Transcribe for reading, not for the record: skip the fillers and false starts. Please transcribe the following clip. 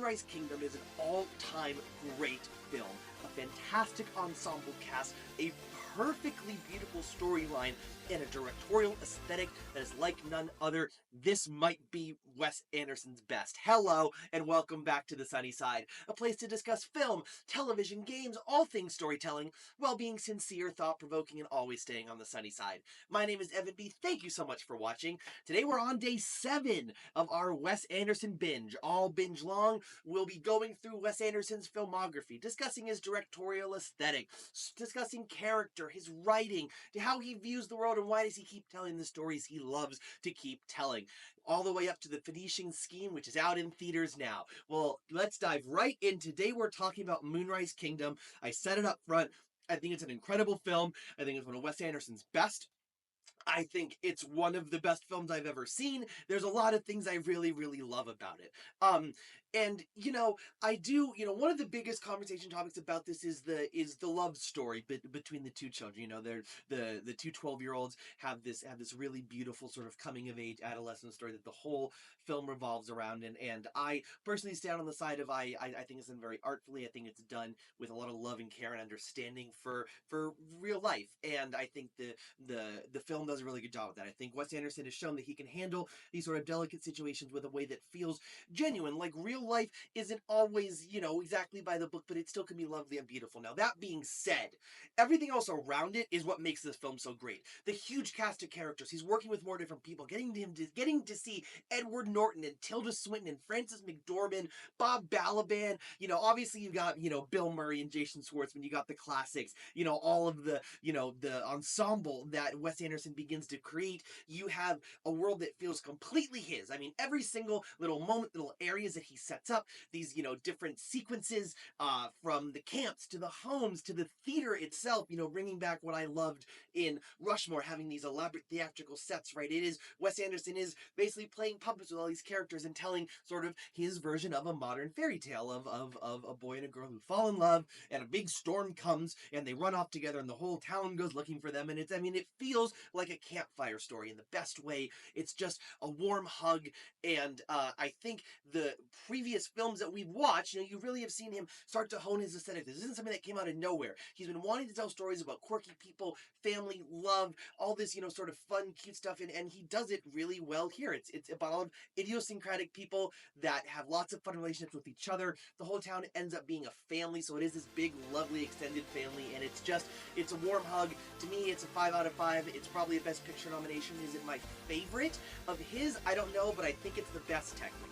Moonrise Kingdom is an all-time great film. A fantastic ensemble cast, a perfectly beautiful storyline, and a directorial aesthetic that is like none other. This might be Wes Anderson's best. Hello, and welcome back to the Sunny Side, a place to discuss film, television, games, all things storytelling, while being sincere, thought-provoking, and always staying on the sunny side. My name is Evan B. Thank you so much for watching. Today we're on day 7 of our Wes Anderson binge. All binge long, we'll be going through Wes Anderson's filmography, discussing his directorial aesthetic, discussing character, his writing, to how he views the world and why does he keep telling the stories he loves to keep telling, all the way up to the Phoenician Scheme, which is out in theaters now. Well, let's dive right in. Today we're talking about Moonrise Kingdom. I said it up front. I think it's an incredible film. I think it's one of Wes Anderson's best. I think it's one of the best films I've ever seen. There's a lot of things I really, really love about it. And I do, one of the biggest conversation topics about this is the love story between the two children. They're the two 12-year-olds have this really beautiful sort of coming of age adolescent story that the whole film revolves around. And I personally stand on the side of I think it's done very artfully. I think it's done with a lot of love and care and understanding for real life. And I think the film does a really good job with that. I think Wes Anderson has shown that he can handle these sort of delicate situations with a way that feels genuine. Like, real life isn't always, exactly by the book, but it still can be lovely and beautiful. Now, that being said, everything else around it is what makes this film so great. The huge cast of characters. He's working with more different people, getting to see Edward Norton and Tilda Swinton and Frances McDormand, Bob Balaban. Obviously you got, Bill Murray and Jason Schwartzman. You got the classics. All of the, the ensemble that Wes Anderson begins to create. You have a world that feels completely his. I mean, every single little moment, little areas that he sets up, these, different sequences, from the camps to the homes to the theater itself, bringing back what I loved in Rushmore, having these elaborate theatrical sets, right? Wes Anderson is basically playing puppets with all these characters and telling sort of his version of a modern fairy tale of a boy and a girl who fall in love, and a big storm comes and they run off together and the whole town goes looking for them. And it feels like a campfire story in the best way. It's just a warm hug. And I think the previous films that we've watched, you really have seen him start to hone his aesthetic. This isn't something that came out of nowhere. He's been wanting to tell stories about quirky people, family, love, all this, sort of fun, cute stuff, and he does it really well here. It's about all of idiosyncratic people that have lots of fun relationships with each other. The whole town ends up being a family, so it is this big, lovely, extended family, and it's a warm hug. To me, it's a 5 out of 5. It's probably a Best Picture nomination. Is it my favorite of his? I don't know, but I think it's the best technically.